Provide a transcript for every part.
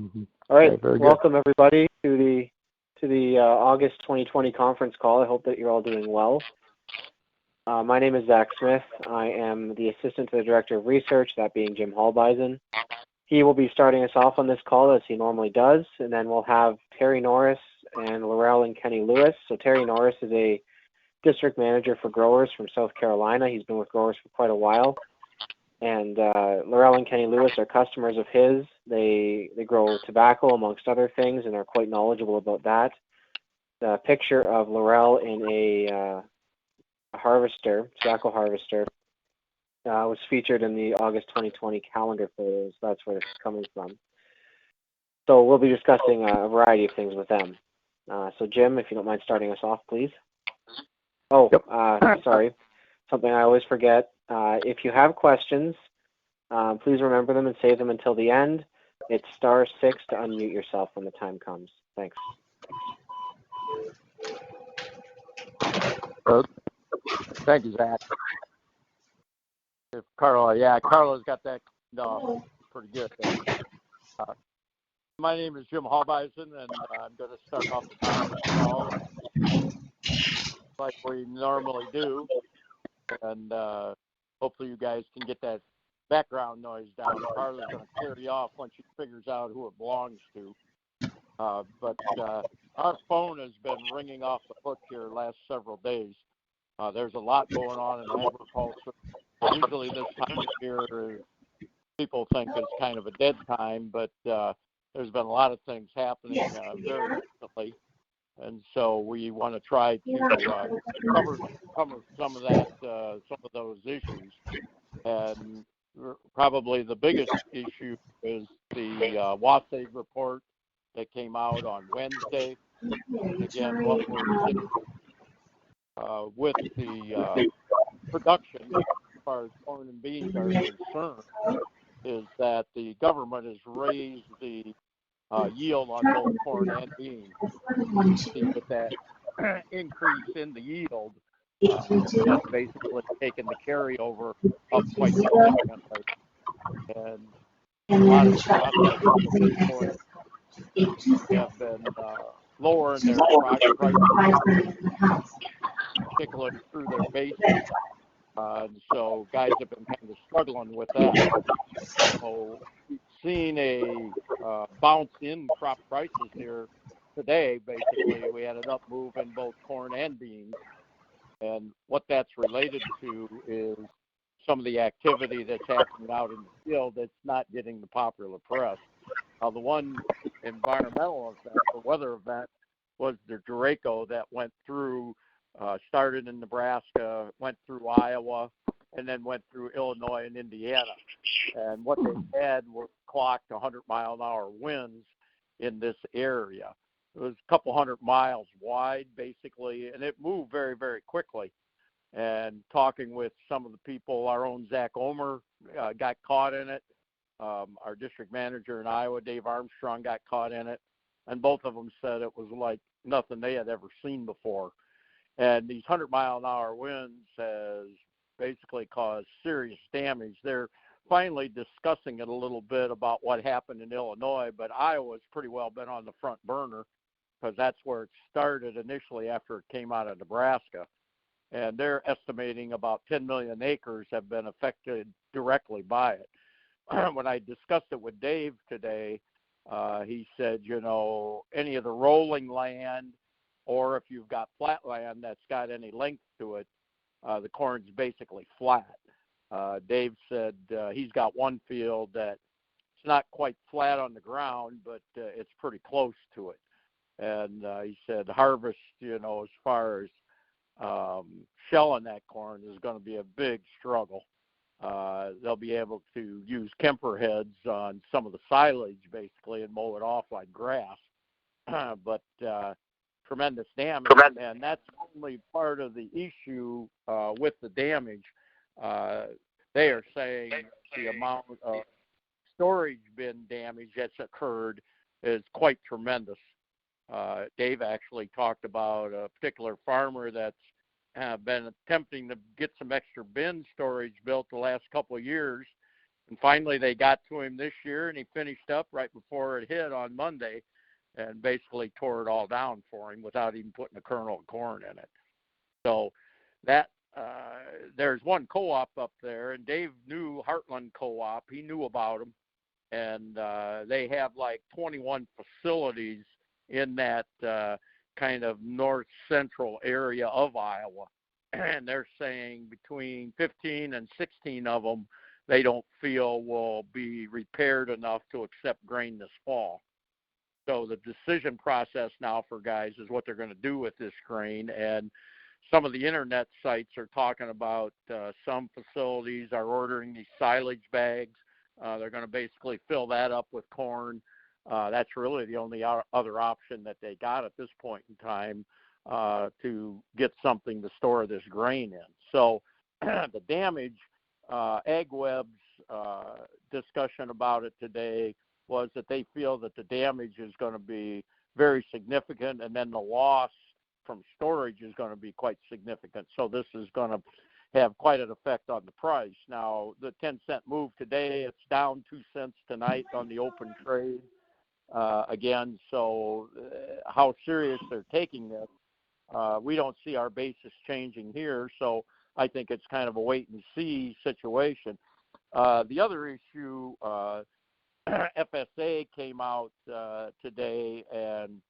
All right, Okay, welcome everybody to the August 2020 conference call. I hope that you're all doing well. My name is Zach Smith. I am the assistant to the director of research, that being Jim Hallbeisen. He will be starting us off on this call as he normally does, and then we'll have Terry Norris and Lorell and Kenny Lewis. So Terry Norris is a district manager for growers from South Carolina. He's been with growers for quite a while. And Lorell and Kenny Lewis are customers of his. They grow tobacco, amongst other things, and are quite knowledgeable about that. The picture of Lorell in a harvester, tobacco harvester, was featured in the August 2020 calendar photos. That's where it's coming from. So we'll be discussing a variety of things with them. So Jim, if you don't mind starting us off, please. Oh, yep. Sorry. Something I always forget. If you have questions, please remember them and save them until the end. It's *6 to unmute yourself when the time comes. Thanks. Thank you, Zach. Carla's got that pretty good. My name is Jim Hallbeisen, and I'm going to start off the conference call like we normally do. And hopefully you guys can get that background noise down. Carla's going to clear you off once she figures out who it belongs to. But our phone has been ringing off the hook here the last several days. There's a lot going on in agriculture. Usually this time of year, people think it's kind of a dead time, but there's been a lot of things happening very recently. And so we want to try to cover some of that, some of those issues. And probably the biggest issue is the WASAG report that came out on Wednesday. Again, what we're seeing with the production, as far as corn and beans are concerned, is that the government has raised the yield on both corn and beans. See, with that increase in the yield, has basically taken the carryover up quite significantly. And a lot of the have been lowering their prices, particularly through their bases. So guys have been kind of struggling with that. So we've seen a bounce in crop prices here today. Basically, we had an up move in both corn and beans. And what that's related to is some of the activity that's happening out in the field that's not getting the popular press. The one environmental event or weather event was the Draco that went through, started in Nebraska, went through Iowa, and then went through Illinois and Indiana. And what they had were clocked 100-mile-an-hour winds in this area. It was a couple hundred miles wide, basically, and it moved very, very quickly. And talking with some of the people, our own Zach Omer got caught in it. Our district manager in Iowa, Dave Armstrong, got caught in it. And both of them said it was like nothing they had ever seen before. And these 100-mile-an-hour winds has basically caused serious damage. They're finally discussing it a little bit about what happened in Illinois, but Iowa's pretty well been on the front burner because that's where it started initially after it came out of Nebraska. And they're estimating about 10 million acres have been affected directly by it. When I discussed it with Dave today, he said, any of the rolling land, or if you've got flat land that's got any length to it, the corn's basically flat. Dave said he's got one field that it's not quite flat on the ground, but it's pretty close to it. And he said harvest, as far as shelling that corn is going to be a big struggle. They'll be able to use Kemper heads on some of the silage, basically, and mow it off like grass. But tremendous damage, and that's only part of the issue with the damage. They are saying the amount of storage bin damage that's occurred is quite tremendous. Dave actually talked about a particular farmer that's been attempting to get some extra bin storage built the last couple of years And finally, they got to him this year, and he finished up right before it hit on Monday and basically tore it all down for him without even putting a kernel of corn in it. So that there's one co-op up there, and Dave knew Heartland Co-op. He knew about them, and they have like 21 facilities in that kind of north central area of Iowa. And they're saying between 15 and 16 of them they don't feel will be repaired enough to accept grain this fall. So the decision process now for guys is what they're going to do with this grain. And some of the internet sites are talking about some facilities are ordering these silage bags. They're going to basically fill that up with corn. That's really the only other option that they got at this point in time to get something to store this grain in. So the damage, AgWeb's discussion about it today was that they feel that the damage is going to be very significant, and then the loss from storage is going to be quite significant. So this is going to have quite an effect on the price. Now, the 10-cent move today, it's down 2 cents tonight on the open trade. Again, so how serious they're taking this, we don't see our basis changing here, so I think it's kind of a wait-and-see situation. The other issue, FSA came out today and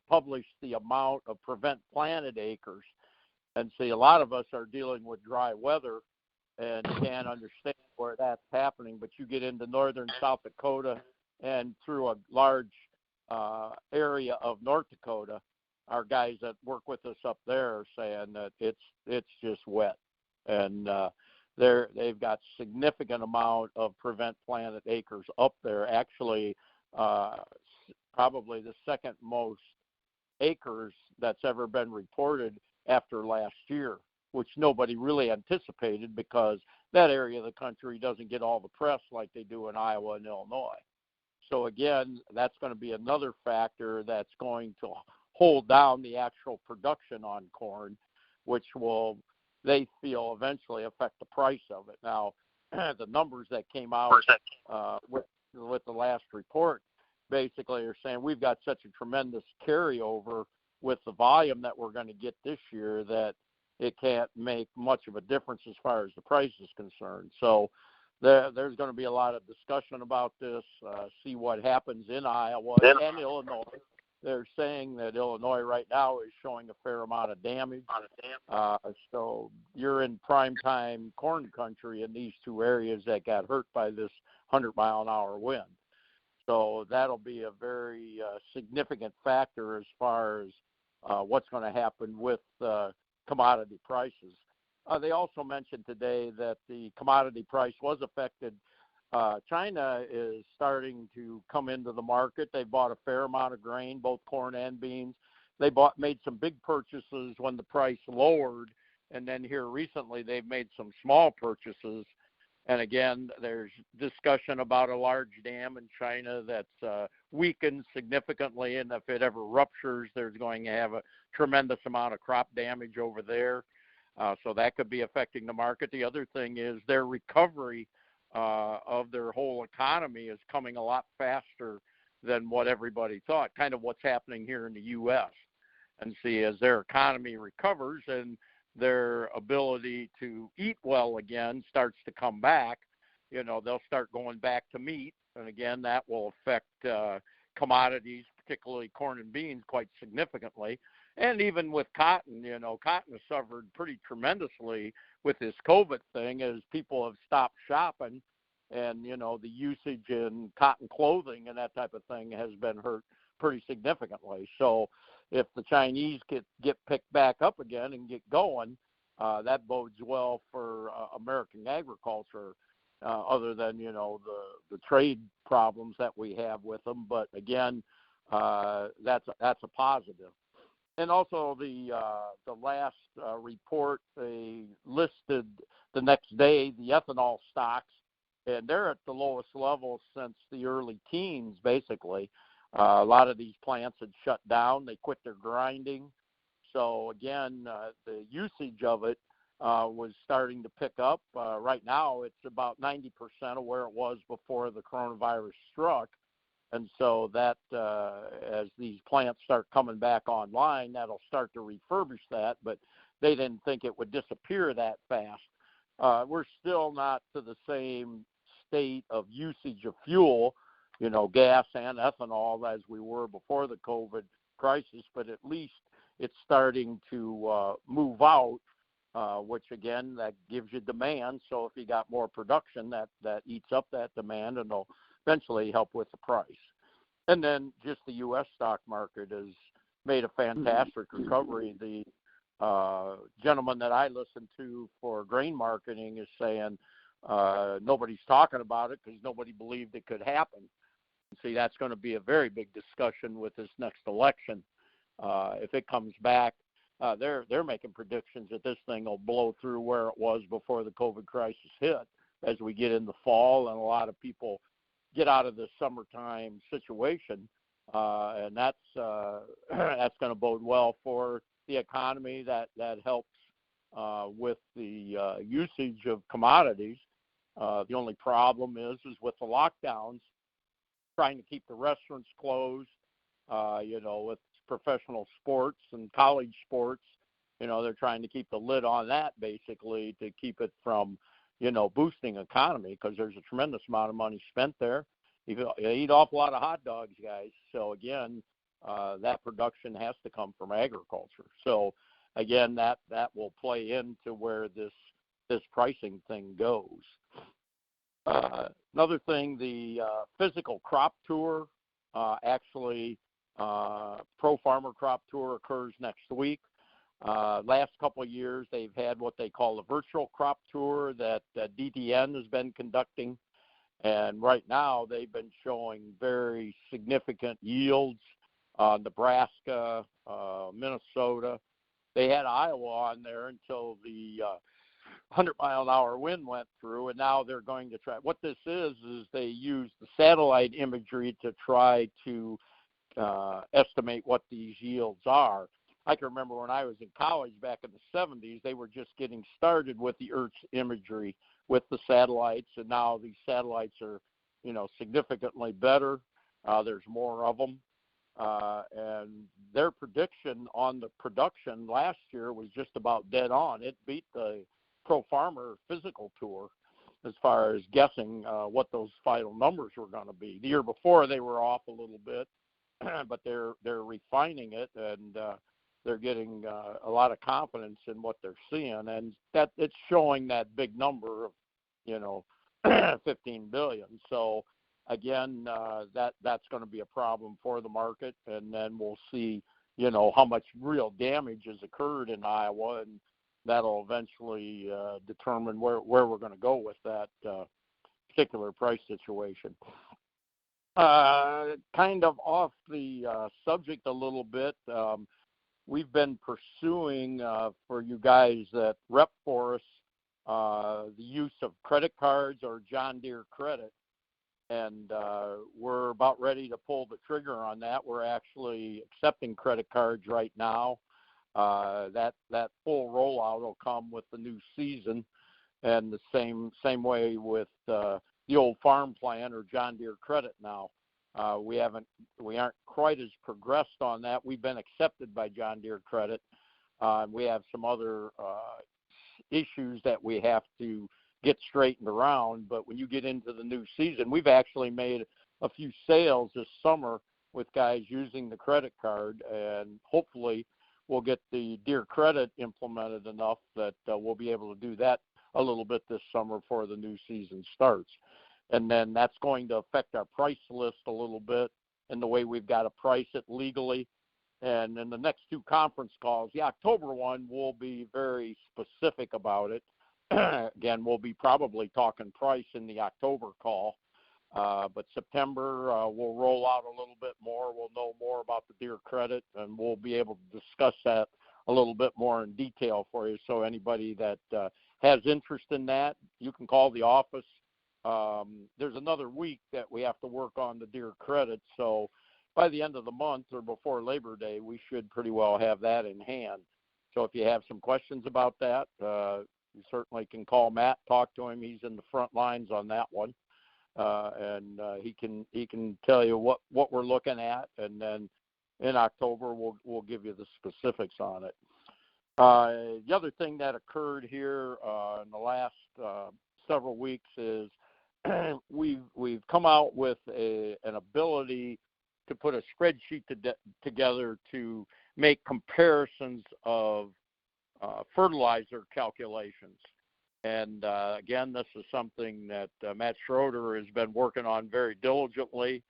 published the amount of prevent planted acres. And see, a lot of us are dealing with dry weather and can't understand where that's happening, but you get into northern South Dakota and through a large area of North Dakota, our guys that work with us up there are saying that it's just wet. And they've got significant amount of prevent planted acres up there. Actually, probably the second most acres that's ever been reported after last year, which nobody really anticipated because that area of the country doesn't get all the press like they do in Iowa and Illinois. So again, that's going to be another factor that's going to hold down the actual production on corn, which will, they feel, eventually affect the price of it. Now, the numbers that came out with the last report basically are saying we've got such a tremendous carryover with the volume that we're going to get this year that it can't make much of a difference as far as the price is concerned. So there's going to be a lot of discussion about this, see what happens in Iowa and Illinois. They're saying that Illinois right now is showing a fair amount of damage. So you're in prime time corn country in these two areas that got hurt by this 100-mile-an-hour wind. So that'll be a very significant factor as far as what's going to happen with commodity prices. They also mentioned today that the commodity price was affected. China is starting to come into the market. They bought a fair amount of grain, both corn and beans. They made some big purchases when the price lowered, and then here recently they've made some small purchases. And again, there's discussion about a large dam in China that's weakened significantly, and if it ever ruptures, there's going to have a tremendous amount of crop damage over there. So that could be affecting the market. The other thing is their recovery of their whole economy is coming a lot faster than what everybody thought, kind of what's happening here in the U.S. And see, as their economy recovers and their ability to eat well again starts to come back, you know, they'll start going back to meat. And again, that will affect commodities, particularly corn and beans, quite significantly. And even with cotton, you know, cotton has suffered pretty tremendously with this COVID thing as people have stopped shopping, and, you know, the usage in cotton clothing and that type of thing has been hurt pretty significantly. So if the Chinese get picked back up again and get going, that bodes well for American agriculture, other than, you know, the trade problems that we have with them. But again, that's a positive. And also the last report, they listed the next day the ethanol stocks, and they're at the lowest level since the early teens, basically. A lot of these plants had shut down. They quit their grinding. So, again, the usage of it was starting to pick up. Right now, it's about 90% of where it was before the coronavirus struck. And so that, as these plants start coming back online, that'll start to refurbish that. But they didn't think it would disappear that fast. We're still not to the same state of usage of fuel, gas and ethanol, as we were before the COVID crisis. But at least it's starting to move out, which, again, that gives you demand. So if you got more production, that eats up that demand and will eventually help with the price. And then just the U.S. stock market has made a fantastic recovery. The gentleman that I listen to for grain marketing is saying nobody's talking about it because nobody believed it could happen. See, that's going to be a very big discussion with this next election. If it comes back, they're making predictions that this thing will blow through where it was before the COVID crisis hit as we get in the fall and a lot of people get out of the summertime situation. And that's going to bode well for the economy. That helps with the usage of commodities. The only problem is with the lockdowns, trying to keep the restaurants closed, with professional sports and college sports, they're trying to keep the lid on that basically to keep it from, boosting economy, because there's a tremendous amount of money spent there. You eat an awful lot of hot dogs, guys. So again, that production has to come from agriculture. So again, that will play into where this pricing thing goes. Another thing, the physical crop tour, actually, Pro Farmer Crop Tour occurs next week. Last couple of years, they've had what they call a virtual crop tour that DTN has been conducting. And right now, they've been showing very significant yields. Nebraska, Minnesota. They had Iowa on there until the 100-mile-an-hour wind went through, and now they're going to try. What this is they use the satellite imagery to try to estimate what these yields are. I can remember when I was in college back in the 70s, they were just getting started with the Earth imagery with the satellites, and now these satellites are, significantly better. There's more of them. And their prediction on the production last year was just about dead on. It beat the Pro Farmer Physical Tour as far as guessing what those final numbers were going to be. The year before, they were off a little bit, but they're refining it, and they're getting a lot of confidence in what they're seeing, and that it's showing that big number of, 15 billion. So again, that's going to be a problem for the market, and then we'll see, how much real damage has occurred in Iowa, and that'll eventually determine where we're going to go with that particular price situation. Kind of off the subject a little bit, we've been pursuing for you guys that rep for us the use of credit cards or John Deere credit. And we're about ready to pull the trigger on that. We're actually accepting credit cards right now. That full rollout will come with the new season, and the same way with the old farm plan or John Deere credit now. We aren't quite as progressed on that. We've been accepted by John Deere credit. We have some other issues that we have to get straightened around, but when you get into the new season, we've actually made a few sales this summer with guys using the credit card, and hopefully we'll get the Deere credit implemented enough that we'll be able to do that a little bit this summer before the new season starts. And then that's going to affect our price list a little bit and the way we've got to price it legally. And in the next two conference calls, the October one, we'll be very specific about it. Again, we'll be probably talking price in the October call. But September, we'll roll out a little bit more. We'll know more about the Deere credit, and we'll be able to discuss that a little bit more in detail for you. So anybody that has interest in that, you can call the office. There's another week that we have to work on the Deere credit. So by the end of the month or before Labor Day, we should pretty well have that in hand. So if you have some questions about that, you certainly can call Matt, talk to him. He's in the front lines on that one. And he can tell you what we're looking at, and then in October we'll give you the specifics on it. The other thing that occurred here in the last several weeks is we've come out with an ability to put a spreadsheet together to make comparisons of fertilizer calculations. And again, this is something that Matt Schroeder has been working on very diligently.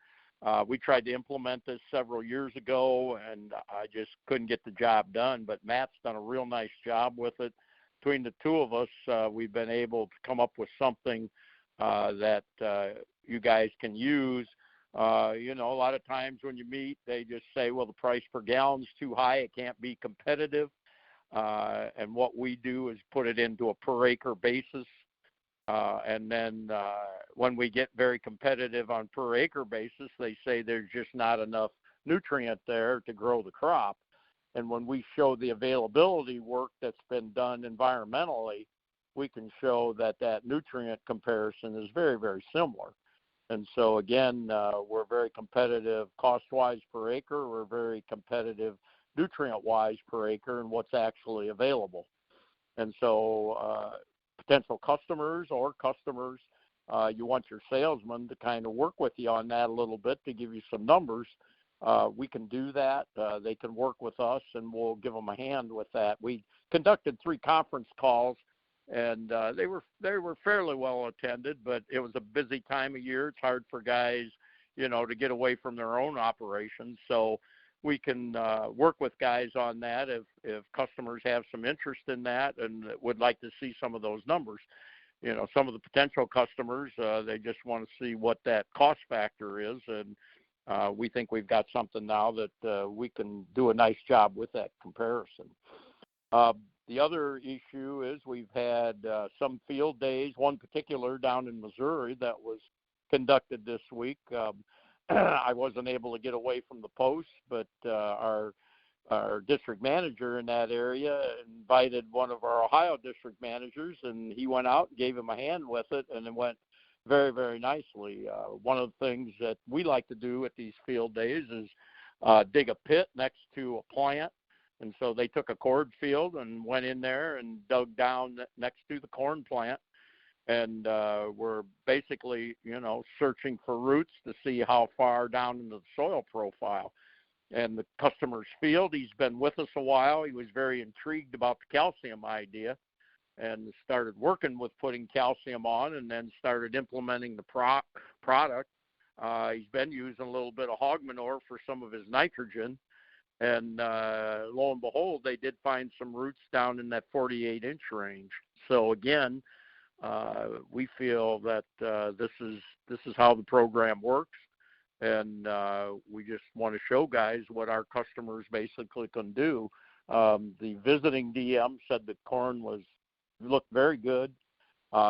We tried to implement this several years ago, and I just couldn't get the job done. But Matt's done a real nice job with it. Between the two of us, we've been able to come up with something that you guys can use. A lot of times when you meet, they just say, well, the price per gallon's too high. It can't be competitive. And what we do is put it into a per acre basis. And then when we get very competitive on per acre basis, they say there's just not enough nutrient there to grow the crop. And when we show the availability work that's been done environmentally, we can show that nutrient comparison is very, very similar. And so, again, we're very competitive cost-wise per acre. We're very competitive nutrient-wise per acre and what's actually available. And so potential customers, you want your salesman to kind of work with you on that a little bit to give you some numbers. We can do that. They can work with us, and we'll give them a hand with that. We conducted 3 conference calls, and they were fairly well attended, but it was a busy time of year. It's hard for guys, to get away from their own operations. So we can work with guys on that if customers have some interest in that and would like to see some of those numbers. Some of the potential customers, they just want to see what that cost factor is, and we think we've got something now that we can do a nice job with that comparison. The other issue is we've had some field days, one particular down in Missouri that was conducted this week. I wasn't able to get away from the post, but our district manager in that area invited one of our Ohio district managers, and he went out and gave him a hand with it, and it went very, very nicely. One of the things that we like to do at these field days is dig a pit next to a plant. And so they took a cornfield and went in there and dug down next to the corn plant. And we're basically, searching for roots to see how far down into the soil profile. And the customer's field, he's been with us a while. He was very intrigued about the calcium idea and started working with putting calcium on, and then started implementing the product. He's been using a little bit of hog manure for some of his nitrogen. And lo and behold, they did find some roots down in that 48-inch range. So again, we feel that this is how the program works, and we just want to show guys what our customers basically can do. The visiting DM said that corn looked very good.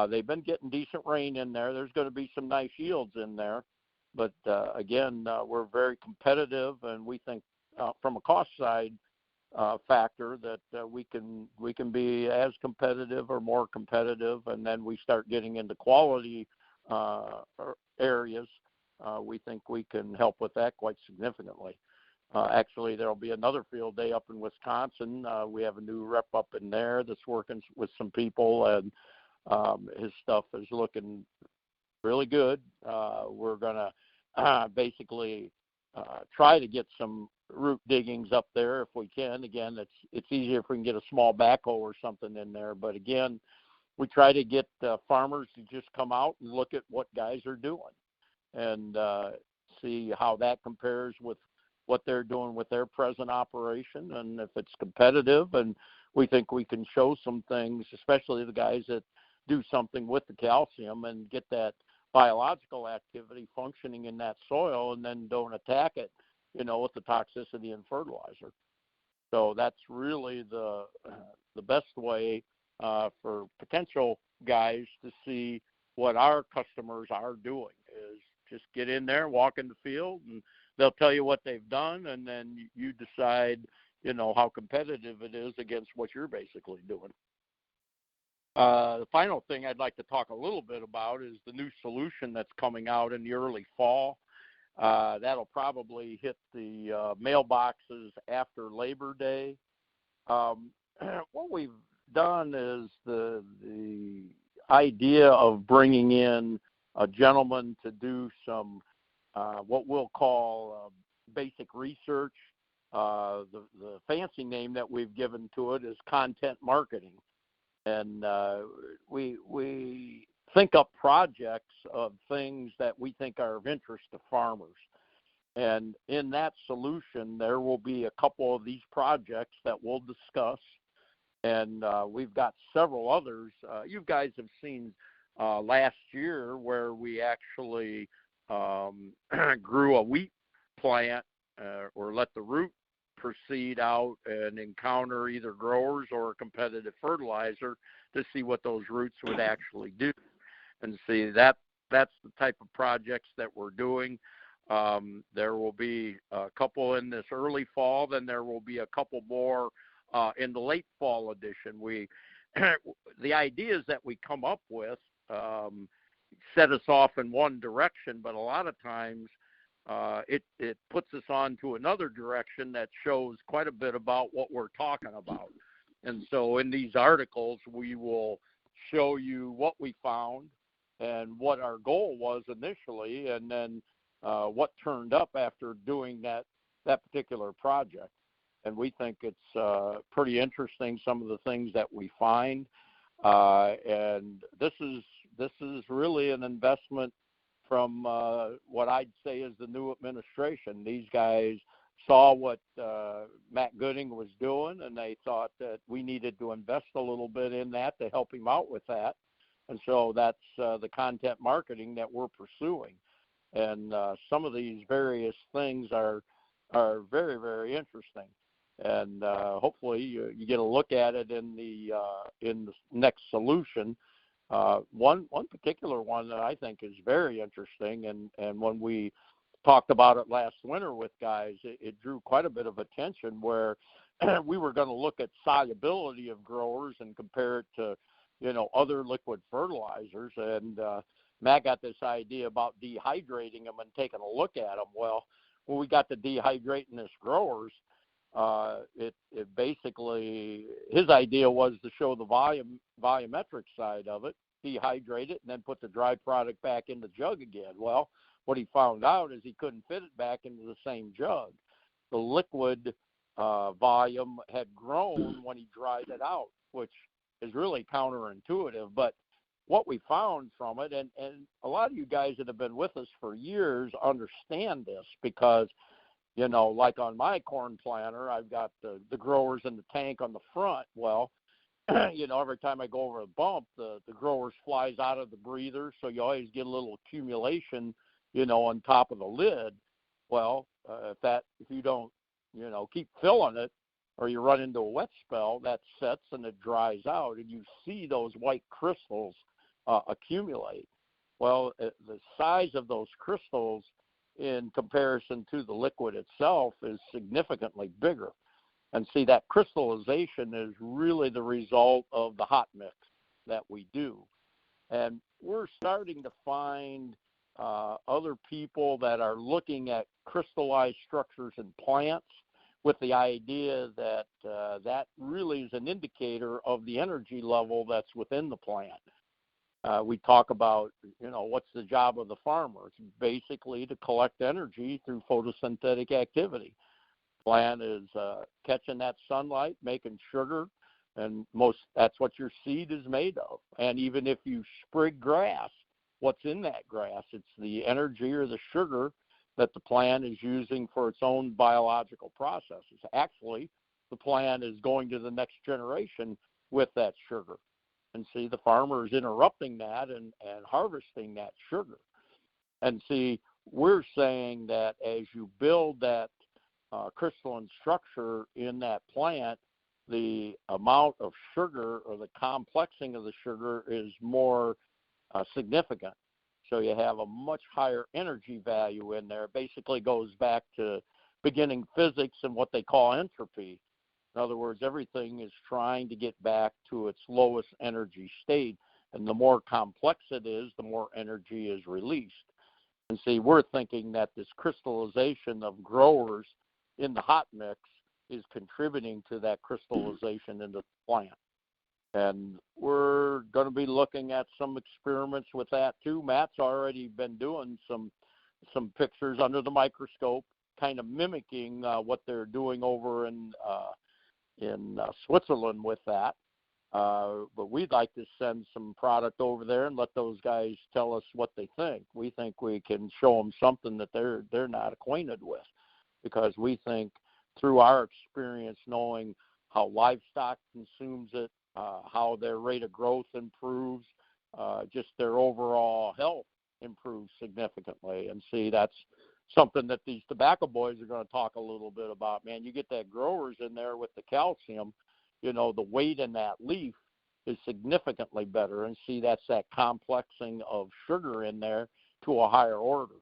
They've been getting decent rain in there. There's going to be some nice yields in there, but again, we're very competitive, and we think from a cost side factor that we can be as competitive or more competitive, and then we start getting into quality areas. We think we can help with that quite significantly. Actually, there'll be another field day up in Wisconsin. We have a new rep up in there that's working with some people, and his stuff is looking really good. We're going to basically try to get some root diggings up there if we can. Again, it's easier if we can get a small backhoe or something in there. But again, we try to get farmers to just come out and look at what guys are doing and see how that compares with what they're doing with their present operation, and if it's competitive. And we think we can show some things, especially the guys that do something with the calcium and get that biological activity functioning in that soil, and then don't attack it, with the toxicity and fertilizer. So that's really the best way for potential guys to see what our customers are doing, is just get in there, walk in the field, and they'll tell you what they've done, and then you decide, how competitive it is against what you're basically doing. The final thing I'd like to talk a little bit about is the new solution that's coming out in the early fall. That'll probably hit the mailboxes after Labor Day. What we've done is the idea of bringing in a gentleman to do some what we'll call basic research. The fancy name that we've given to it is content marketing. And we think up projects of things that we think are of interest to farmers. And in that solution, there will be a couple of these projects that we'll discuss. And we've got several others. You guys have seen last year where we actually grew a wheat plant or let the root proceed out and encounter either growers or a competitive fertilizer to see what those roots would actually do. And see, that's the type of projects that we're doing. There will be a couple in this early fall, then there will be a couple more in the late fall edition. The ideas that we come up with set us off in one direction, but a lot of times it puts us on to another direction that shows quite a bit about what we're talking about. And so in these articles, we will show you what we found and what our goal was initially, and then what turned up after doing that particular project. And we think it's pretty interesting, some of the things that we find. And this is really an investment from what I'd say is the new administration. These guys saw what Matt Gooding was doing, and they thought that we needed to invest a little bit in that to help him out with that. And so that's the content marketing that we're pursuing. And some of these various things are very, very interesting. And hopefully you get a look at it in the next solution. One particular one that I think is very interesting, and when we talked about it last winter with guys, it drew quite a bit of attention where we were going to look at solubility of growers and compare it to, other liquid fertilizers. And Matt got this idea about dehydrating them and taking a look at them. Well, when we got to dehydrating this growers, it basically, his idea was to show the volumetric side of it, dehydrate it, and then put the dry product back in the jug again. Well, what he found out is he couldn't fit it back into the same jug. The liquid volume had grown when he dried it out, which is really counterintuitive. But what we found from it, and a lot of you guys that have been with us for years understand this, because like on my corn planter, I've got the growers in the tank on the front. Well, every time I go over a bump, the growers flies out of the breather, so you always get a little accumulation, on top of the lid. Well, if you don't, keep filling it, or you run into a wet spell, that sets and it dries out, and you see those white crystals accumulate. Well, the size of those crystals in comparison to the liquid itself is significantly bigger. And see, that crystallization is really the result of the hot mix that we do. And we're starting to find other people that are looking at crystallized structures in plants with the idea that that really is an indicator of the energy level that's within the plant. We talk about, what's the job of the farmer? It's basically to collect energy through photosynthetic activity. Plant is catching that sunlight, making sugar, and that's what your seed is made of. And even if you sprig grass, what's in that grass? It's the energy or the sugar that the plant is using for its own biological processes. Actually, the plant is going to the next generation with that sugar. And see, the farmer is interrupting that and harvesting that sugar. And see, we're saying that as you build that crystalline structure in that plant, the amount of sugar or the complexing of the sugar is more significant. So you have a much higher energy value in there. It basically goes back to beginning physics and what they call entropy. In other words, everything is trying to get back to its lowest energy state, and the more complex it is, the more energy is released. And see, we're thinking that this crystallization of growers in the hot mix is contributing to that crystallization into the plant. And we're going to be looking at some experiments with that too. Matt's already been doing some pictures under the microscope, kind of mimicking what they're doing over in Switzerland with that. But we'd like to send some product over there and let those guys tell us what they think. We think we can show them something that they're not acquainted with, because we think through our experience knowing how livestock consumes it, how their rate of growth improves, just their overall health improves significantly. And see, that's something that these tobacco boys are going to talk a little bit about. Man, you get that growers in there with the calcium, the weight in that leaf is significantly better. And see, that's that complexing of sugar in there to a higher order.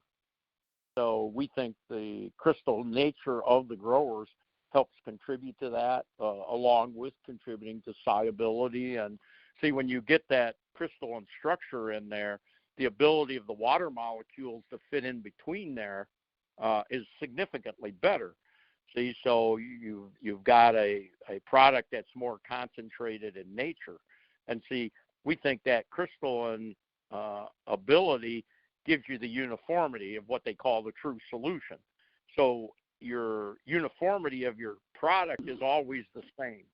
So we think the crystal nature of the growers helps contribute to that, along with contributing to solubility. And see, when you get that crystalline structure in there, the ability of the water molecules to fit in between there is significantly better. See, so you've got a product that's more concentrated in nature. And see, we think that crystalline ability gives you the uniformity of what they call the true solution. So your uniformity of your product is always the same.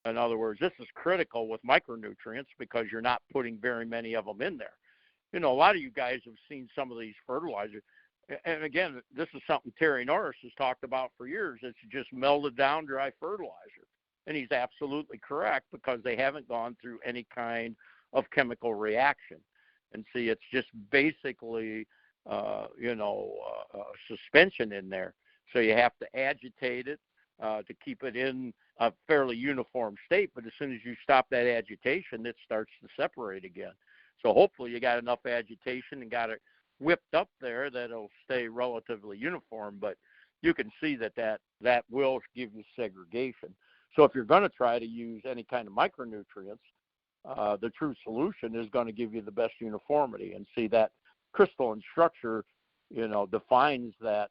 In other words, this is critical with micronutrients because you're not putting very many of them in there. A lot of you guys have seen some of these fertilizers. And again, this is something Terry Norris has talked about for years. It's just melted down dry fertilizer. And he's absolutely correct, because they haven't gone through any kind of chemical reaction. And see, it's just basically, suspension in there. So you have to agitate it to keep it in a fairly uniform state. But as soon as you stop that agitation, it starts to separate again. So hopefully you got enough agitation and got it whipped up there that it'll stay relatively uniform. But you can see that will give you segregation. So if you're going to try to use any kind of micronutrients, the true solution is going to give you the best uniformity. And see, that crystalline structure, defines that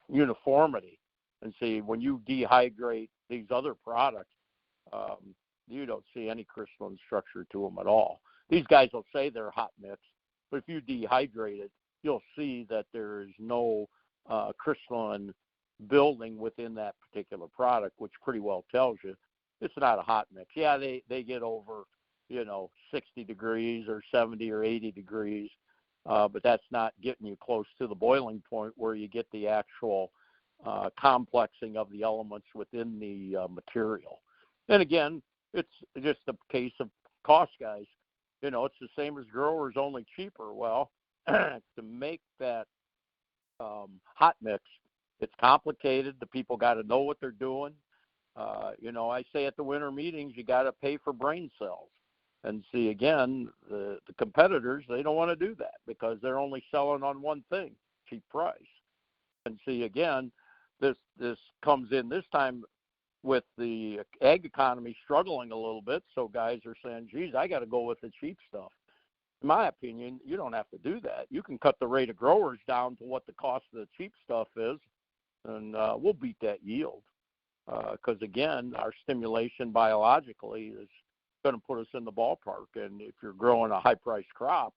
uniformity. And see, when you dehydrate these other products, you don't see any crystalline structure to them at all. These guys will say they're hot mix, but if you dehydrate it, you'll see that there is no crystalline building within that particular product, which pretty well tells you it's not a hot mix. Yeah, they get over, 60 degrees or 70 or 80 degrees, but that's not getting you close to the boiling point where you get the actual complexing of the elements within the material. And again, it's just a case of cost, guys. It's the same as growers, only cheaper. Well, to make that hot mix, it's complicated. The people got to know what they're doing. I say at the winter meetings, you got to pay for brain cells. And see, again, the competitors, they don't want to do that because they're only selling on one thing, cheap price. And see, again, this comes in this time with the ag economy struggling a little bit. So guys are saying, geez, I got to go with the cheap stuff. In my opinion, you don't have to do that. You can cut the rate of growers down to what the cost of the cheap stuff is, and we'll beat that yield. Because, again, our stimulation biologically is going to put us in the ballpark. And if you're growing a high-priced crop,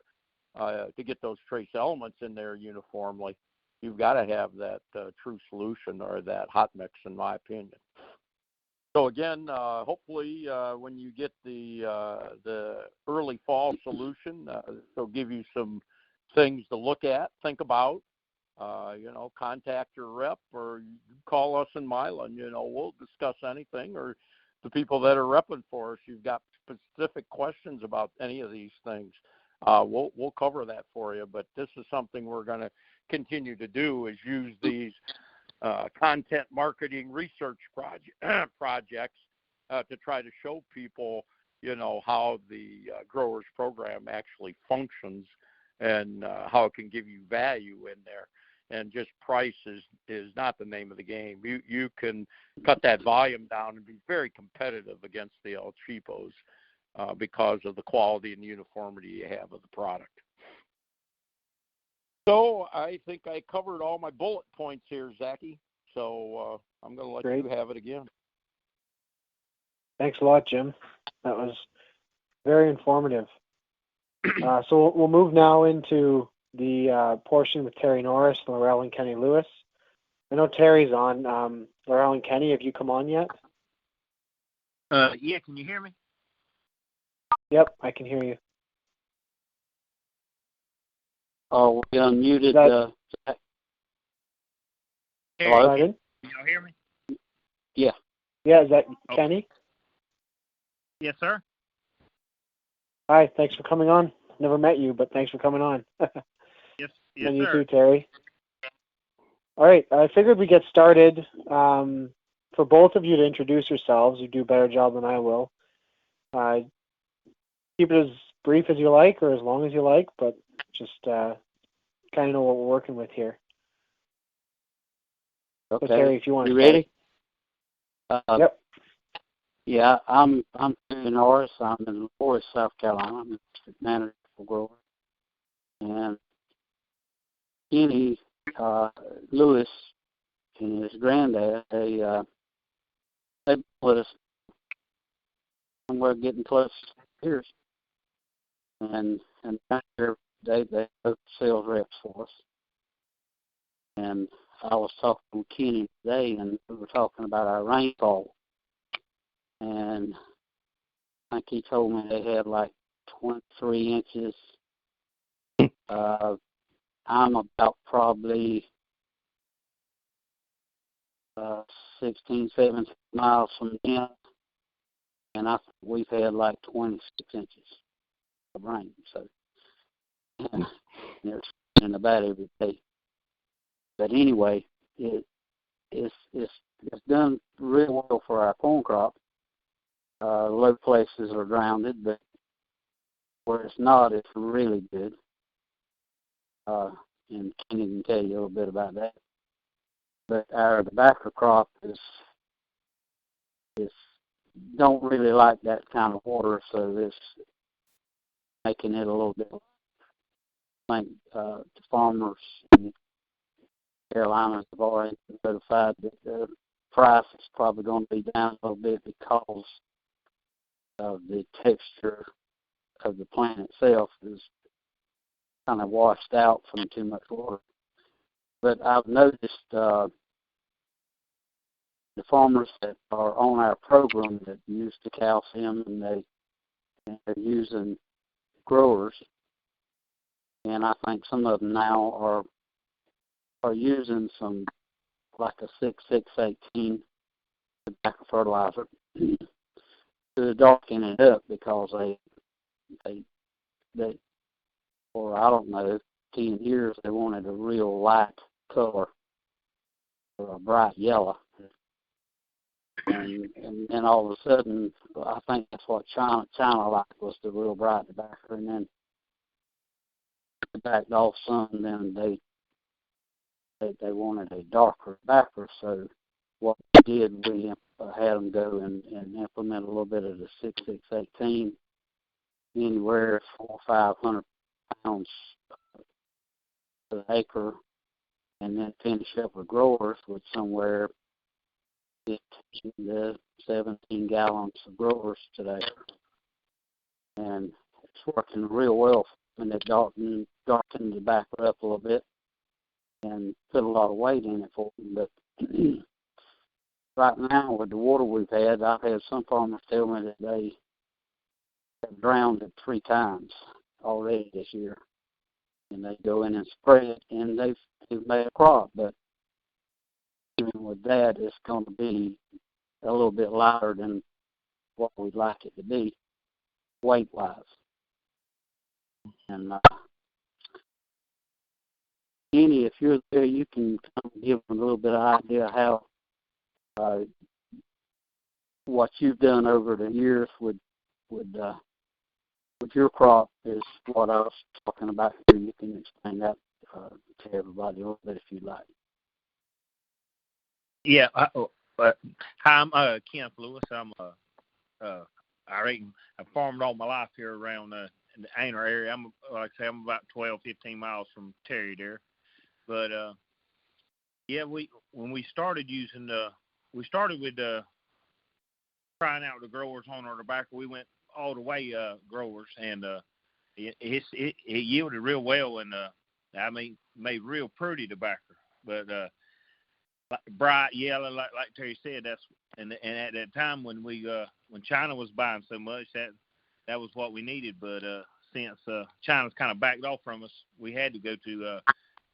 to get those trace elements in there uniformly, you've got to have that true solution or that hot mix, in my opinion. So, again, hopefully when you get the early fall solution, it'll give you some things to look at, think about. Contact your rep or call us in Milan. We'll discuss anything, or the people that are repping for us. You've got specific questions about any of these things. We'll cover that for you. But this is something we're going to continue to do, is use these content marketing research projects to try to show people, how the growers program actually functions and how it can give you value in there. and just price is not the name of the game. You can cut that volume down and be very competitive against the El Cheapos because of the quality and uniformity you have of the product. So I think I covered all my bullet points here, Zachy. So I'm going to let Great. you have it again. Thanks a lot, Jim. That was very informative. So we'll move now into the portion with Terry Norris, Lorell and Kenny Lewis. I know Terry's on. Lorell and Kenny, have you come on yet? Yeah, can you hear me? Yep, I can hear you. Oh, we unmuted. Hello? Can y'all hear me? Yeah. Yeah, is that Kenny? Yes, sir. Hi, thanks for coming on. Never met you, but thanks for coming on. Yes, and you sir. too, Terry. All right, I figured we'd get started. For both of you to introduce yourselves, you do a better job than I will. Keep it as brief as you like or as long as you like, but just kind of know what we're working with here. Okay. So Terry, if you want you to ready? Yep. Yeah, I'm Terry Norris. I'm in Norris, South Carolina. I'm the manager for Grower. And Kenny Lewis and his granddad, they put us somewhere getting close to years. And they both sales reps for us. And I was talking with Kenny today, and we were talking about our rainfall. And I think he told me they had like 23 inches. I'm about probably 16, 17 miles from them, and I think we've had like 26 inches of rain. So it's in about every day. But anyway, it's done real well for our corn crop. Low places are drowned, but where it's not, it's really good. And Kenny can tell you a little bit about that. But our tobacco crop is don't really like that kind of water, so it's making it a little bit. I think the farmers in Carolina have already notified that the price is probably going to be down a little bit because of the texture of the plant itself is kind of washed out from too much water. But I've noticed the farmers that are on our program that use the calcium and they're using growers, and I think some of them now are using some like a 6618 tobacco fertilizer to darken it up because they for I don't know 10 years they wanted a real light color or a bright yellow. And then all of a sudden, I think that's what China liked was the real bright tobacco. And then they backed off some, and then they wanted a darker tobacco. So what we did, we had them go and implement a little bit of the 6618, anywhere 400 or 500 pounds per acre, and then finish up with growers with somewhere 15 to 17 gallons of growers today. And it's working real well, and it darkened the tobacco up a little bit and put a lot of weight in it for them. But right now, with the water we've had, I've had some farmers tell me that they have drowned it 3 times already this year. And they go in and spray it, and they've made a crop. But even with that, it's going to be a little bit lighter than what we'd like it to be, weight-wise. And Kenny, if you're there, you can kind of give them a little bit of idea how what you've done over the years with your crop is what I was talking about here. You can explain that to to everybody a little bit if you'd like. Yeah. Hi, I'm Kenneth Lewis. I'm I farmed all my life here around in the Aner area. I'm like I say, I'm about 12, 15 miles from Terry there. But yeah, when we started using we started with trying out the growers on our tobacco. We went all the way growers, and it yielded real well, and I mean made real pretty tobacco. But bright yellow, like Terry said, and at that time when when China was buying so much, that was what we needed. But since China's kind of backed off from us, we had to go to a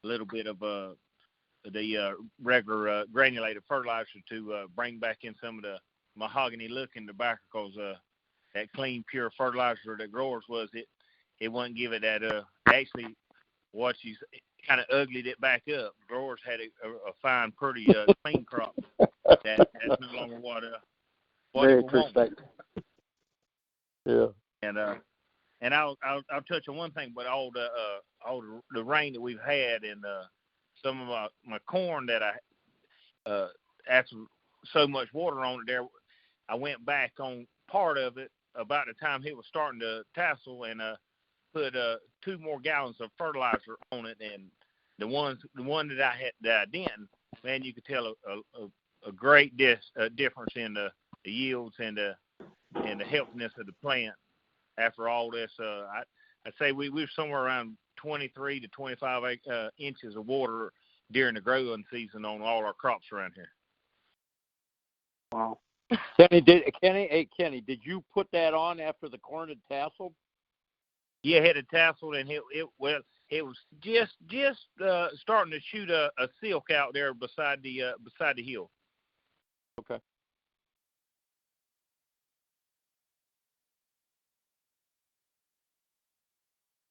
little bit of the regular granulated fertilizer to bring back in some of the mahogany-looking tobacco, because that clean, pure fertilizer that growers was, it wouldn't give it that. Actually, what you kind of uglied it back up. Growers had a fine, pretty clean crop. That's no longer what Very people true want. statement. Yeah. And I'll touch on one thing, but all the rain that we've had, and some of my corn that I after so much water on it there, I went back on part of it about the time it was starting to tassel, and put 2 more gallons of fertilizer on it. And the one that I didn't, man, you could tell a great difference in the yields and the healthiness of the plant after all this. I'd say we were somewhere around 23 to 25 inches of water during the growing season on all our crops around here. Wow. Kenny, did you put that on after the corn had tasseled? Yeah, it had tasseled, and it was just starting to shoot a silk out there beside the hill. Okay.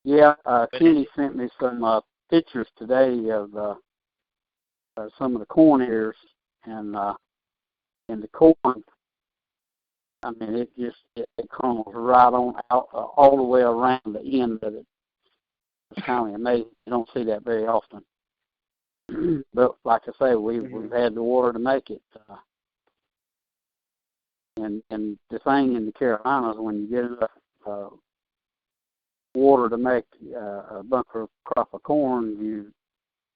Yeah, Kenny sent me some pictures today of some of the corn ears, and the corn. I mean, it kernels right on out all the way around the end of it. It's kind of amazing. You don't see that very often. But like I say, we've had the water to make it. And the thing in the Carolinas, when you get enough water to make a bunker crop of corn,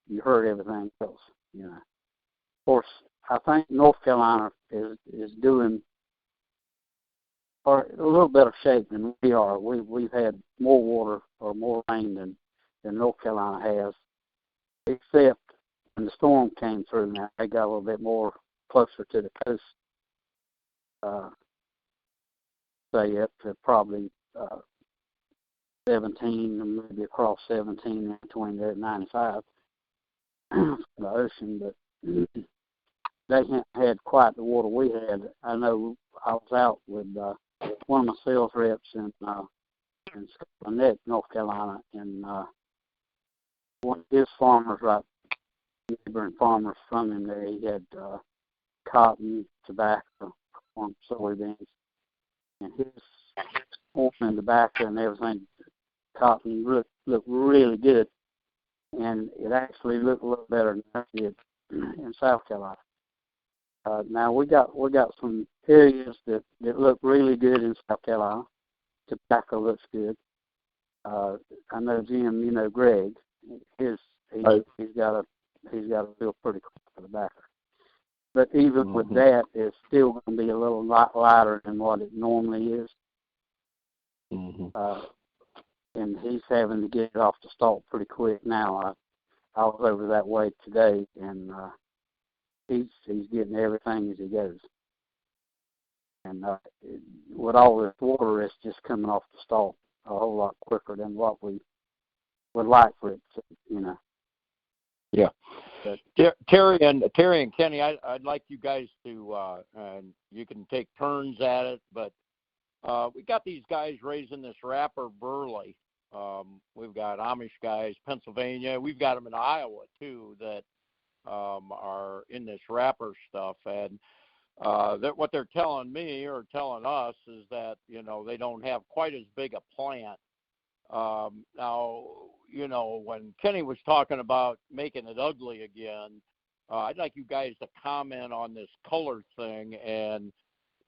you hurt everything else. You know. Of course, I think North Carolina is doing a little better shape than we are. We've had more water or more rain than North Carolina has, except when the storm came through. Now they got a little bit more closer to the coast. Say up to probably 17, or maybe across 17 in between there at 95, the ocean, but they haven't had quite the water we had. I know I was out with one of my sales reps in Neck, North Carolina, and one of his farmers, right, neighboring farmers from him there, he had cotton, tobacco, corn, soybeans, and his corn and tobacco and everything, cotton looked really good, and it actually looked a little better than it did in South Carolina. Now we got some areas that look really good in South Carolina. Tobacco looks good. I know Jim, you know Greg. He's got a real pretty crop of tobacco. But even with that, it's still going to be a little lot lighter than what it normally is. And he's having to get it off the stalk pretty quick now. I was over that way today, and he's getting everything as he goes. And with all this water, it's just coming off the stalk a whole lot quicker than what we would like for it to, you know. Yeah. But, Terry and Kenny, I'd like you guys to, and you can take turns at it, but we got these guys raising this wrapper burley. We've got Amish guys, Pennsylvania. We've got them in Iowa, too, that are in this wrapper stuff. And that what they're telling me or telling us is that, you know, they don't have quite as big a plant. Now, when Kenny was talking about making it ugly again, I'd like you guys to comment on this color thing and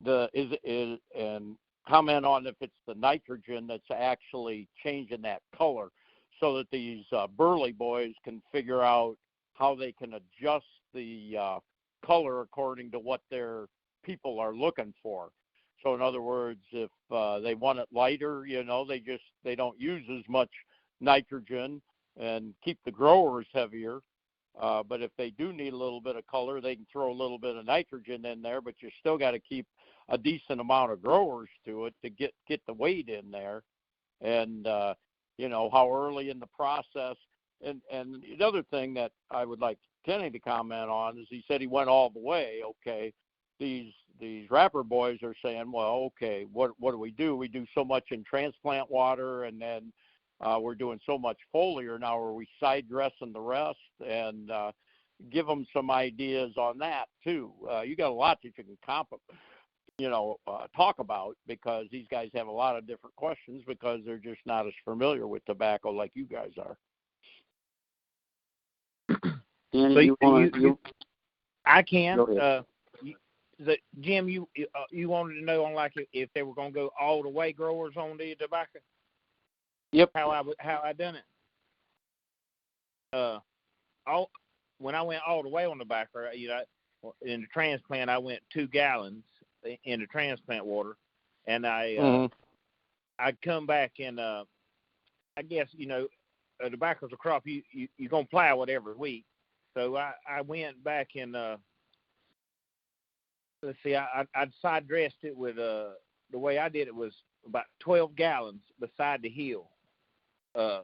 and comment on if it's the nitrogen that's actually changing that color, so that these burley boys can figure out how they can adjust the color according to what their people are looking for. So in other words, if they want it lighter, they don't use as much nitrogen and keep the growers heavier. But if they do need a little bit of color, they can throw a little bit of nitrogen in there, but you still got to keep a decent amount of growers to it to get the weight in there. And, how early in the process. And the other thing that I would like Kenny to comment on is he said he went all the way. Okay, these wrapper boys are saying, well, okay, what do? We do so much in transplant water, and then we're doing so much foliar now. Are we side dressing the rest? And give them some ideas on that too. You got a lot that you can talk about, because these guys have a lot of different questions because they're just not as familiar with tobacco like you guys are. I can. Jim, you wanted to know on like if they were going to go all the way growers on the tobacco. Yep. How I done it. When I went all the way on the tobacco, in the transplant, I went 2 gallons in the transplant water, and I'd come back and I guess tobacco's a crop you're gonna plow it every week. So I went back and I'd side dressed it with the way I did it was about 12 gallons beside the hill. I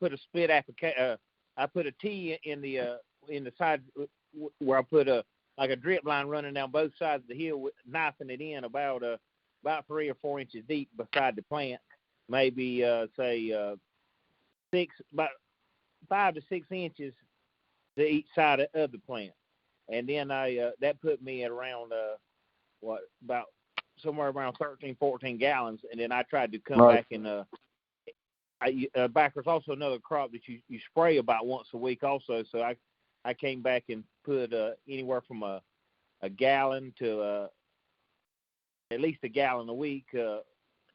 put a split application. I put a T in the side where I put a drip line running down both sides of the hill, knifing it in about 3 or 4 inches deep beside the plant, maybe about 5 to 6 inches to each side of the plant, and then that put me at around about somewhere around 13, 14 gallons, and then I tried to come back and tobacco's also another crop that you spray about once a week also, so I came back and put anywhere from a gallon to at least a gallon a week,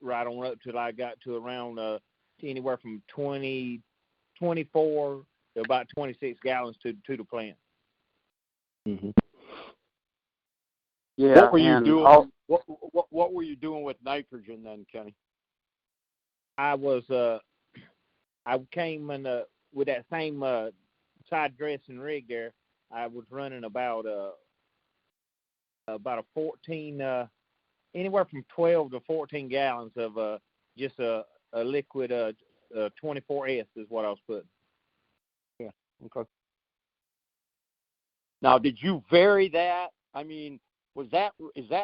right on up till I got to around anywhere from 24 to about 26 gallons to the plant. Mm-hmm. Yeah. What were you doing? What were you doing with nitrogen then, Kenny? I came in with that same side dressing rig there. I was running about a 14, anywhere from 12 to 14 gallons of just a liquid 24S is what I was putting. Yeah. Okay. Now, did you vary that? I mean, is that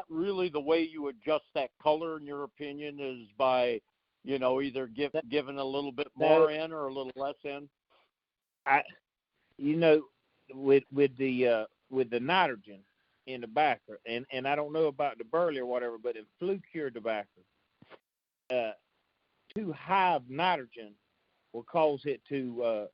really the way you adjust that color, in your opinion, is by, either giving a little bit more in or a little less in? With the nitrogen in the tobacco, and I don't know about the burley or whatever, but in flue cure tobacco, too high of nitrogen will cause it to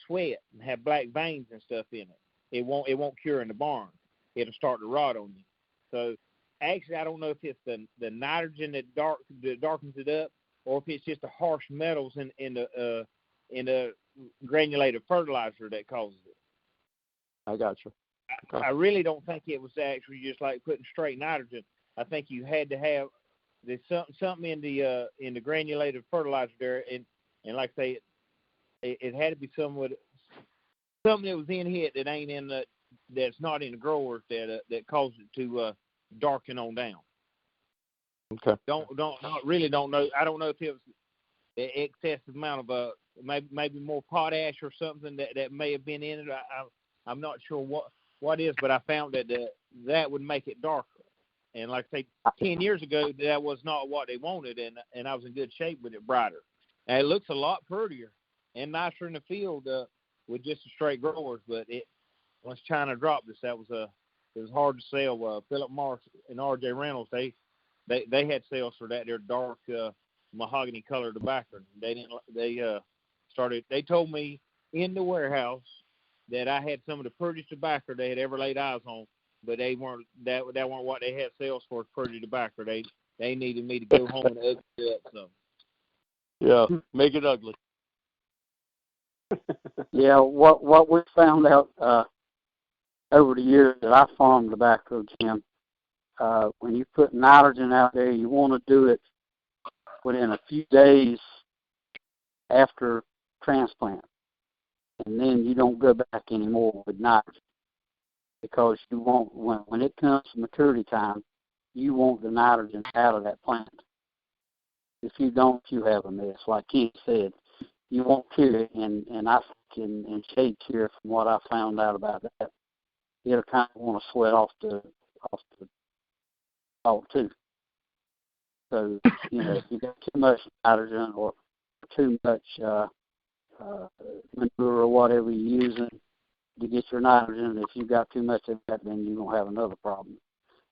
sweat and have black veins and stuff in it. It won't cure in the barn. It'll start to rot on you. So actually, I don't know if it's the nitrogen that darkens it up, or if it's just the harsh metals in the granulated fertilizer that causes it. I got you. Okay. I really don't think it was actually just like putting straight nitrogen. I think you had to have something in the granulated fertilizer there, and like I say, it had to be something that was in here that ain't in that's not in the growers that caused it to darken on down. Okay. Don't know. I don't know if it was the excessive amount of maybe more potash or something that may have been in it. I'm not sure what is, but I found that would make it darker. And like I say, 10 years ago, that was not what they wanted, and I was in good shape with it brighter. And it looks a lot prettier and nicer in the field with just the straight growers. But once China dropped this, it was hard to sell. Philip Morris and R.J. Reynolds, they had sales for that. They're dark mahogany colored tobacco. They told me in the warehouse that I had some of the prettiest tobacco they had ever laid eyes on, but that weren't what they had sales for pretty tobacco. They needed me to go home and ugly it up some. Yeah, make it ugly. Yeah, what we found out over the years that I farmed tobacco, Jim, when you put nitrogen out there, you want to do it within a few days after transplant. And then you don't go back anymore with nitrogen. Because you want, when it comes to maturity time, you want the nitrogen out of that plant. If you don't, you have a mess. Like Kenny said, you won't cure it. And I think in shade cure, from what I found out about that, it'll kind of want to sweat off the salt too. So, if you got too much nitrogen or too much manure or whatever you're using to get your nitrogen, if you got too much of that, then you're going to have another problem.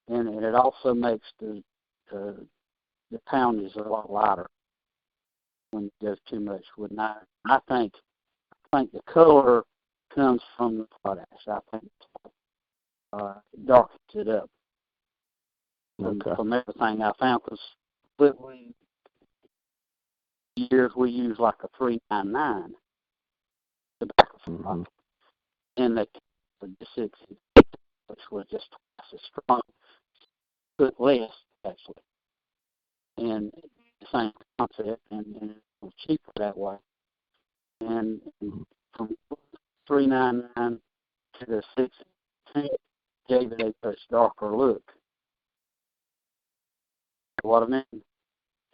And it also makes the poundage a lot lighter when it does too much with nitrogen. I think the color comes from the potash. I think it darkens it up. From everything I found, because years we use like a 399 tobacco product, and the 6, which was just twice as strong, but less actually, and the same concept, and it was cheaper that way. And from 399 to the 6 gave it a much darker look. What I mean,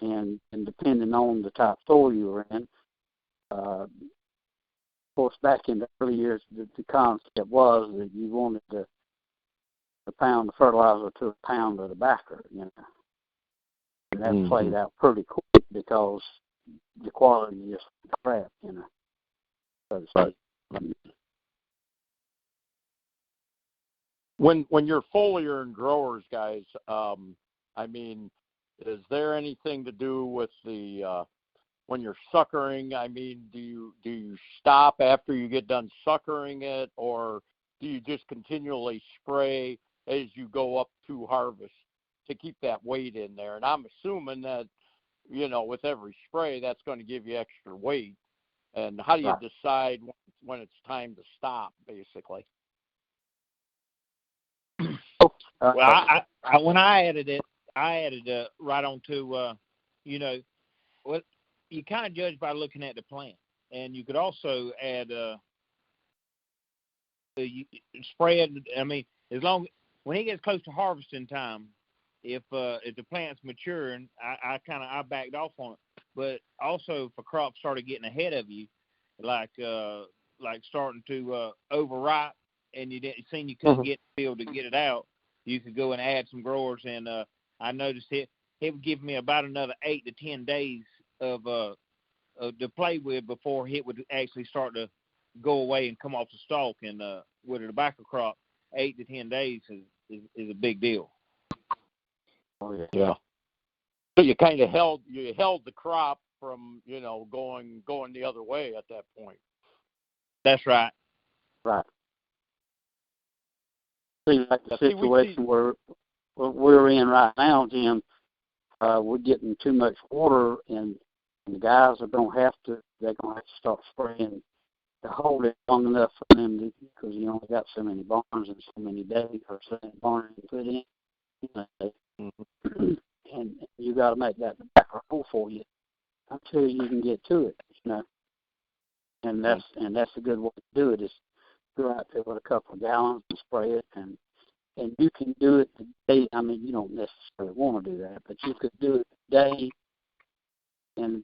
and depending on the type of soil you were in, of course, back in the early years, the concept was that you wanted to pound the fertilizer to a pound of tobacco, And that played out pretty quick because the quality just crap, so to speak. When you're foliar and growers, guys, is there anything to do with the when you're suckering? Do you stop after you get done suckering it, or do you just continually spray as you go up to harvest to keep that weight in there? And I'm assuming that, with every spray, that's going to give you extra weight. And how do you decide when it's time to stop, basically? Well, I when I added it, right on to, you kind of judge by looking at the plant. And you could also add spread. When it gets close to harvesting time, if the plant's maturing, I backed off on it. But also, if a crop started getting ahead of you, like starting to overripe, and you couldn't get the field to get it out, you could go and add some growers. And I noticed it would give me about another 8 to 10 days of to play with before it would actually start to go away and come off the stalk. And with a tobacco crop, 8 to 10 days is a big deal. Oh yeah. So you kind of held the crop from going the other way at that point. That's right. Right. See, like the situation we're in right now, Jim, we're getting too much water, and the guys they're going to have to start spraying to hold it long enough for them because you only got so many barns and so many days or so many barns to put in. And you got to make that tobacco full for you until you can get to it, And that's a good way to do it is go out there with a couple of gallons and spray it, and you can do it today. You don't necessarily want to do that, but you could do it today and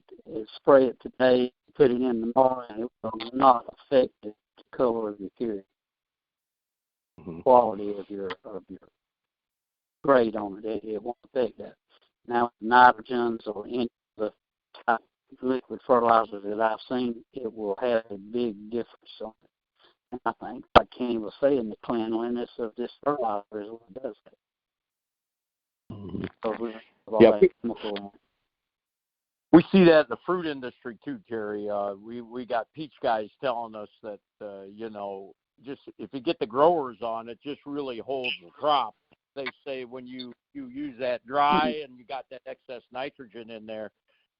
spray it today, put it in the morning, and it will not affect the color of your curing, quality of your grade on it. It won't affect that. Now, nitrogens or any of the type of liquid fertilizers that I've seen, it will have a big difference on it. And I think, like Kenny was saying, the cleanliness of this fertilizer is what does that. Because we have all that chemical in it. We see that in the fruit industry too, Terry. We got peach guys telling us that just if you get the growers on, it just really holds the crop. They say when you use that dry and you got that excess nitrogen in there,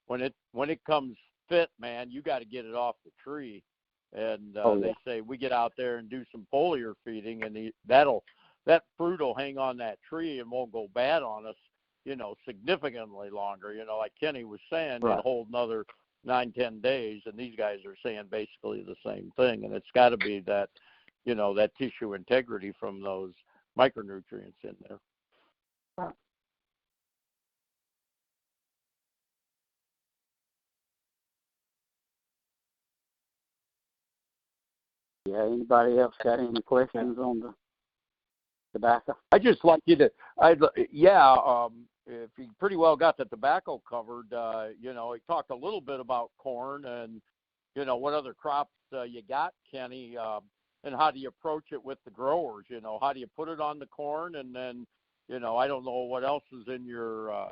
when it comes fit, man, you got to get it off the tree. And they say we get out there and do some foliar feeding, and that fruit will hang on that tree and won't go bad on us, significantly longer. Like Kenny was saying, right. It'll hold another 9-10 days, and these guys are saying basically the same thing. And it's got to be that, that tissue integrity from those micronutrients in there. Right. Yeah, anybody else got any questions on the tobacco? I just like you to, if you pretty well got the tobacco covered, he talked a little bit about corn and, what other crops you got, Kenny, and how do you approach it with the growers? How do you put it on the corn? And then, I don't know what else is in your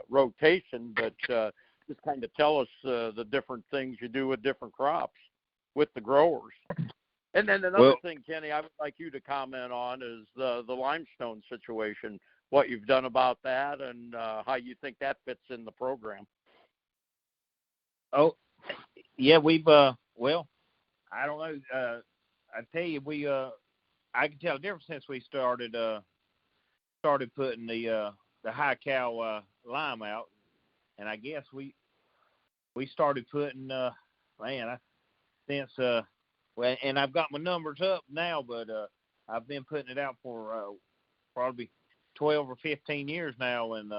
rotation, but just kind of tell us the different things you do with different crops with the growers. And then another thing, Kenny, I would like you to comment on is the limestone situation, what you've done about that and how you think that fits in the program. Oh, yeah, we've, I don't know. I tell you, I can tell a difference since we started putting the high cal lime out. And I guess we started putting, and I've got my numbers up now, but I've been putting it out for probably 12 or 15 years now, and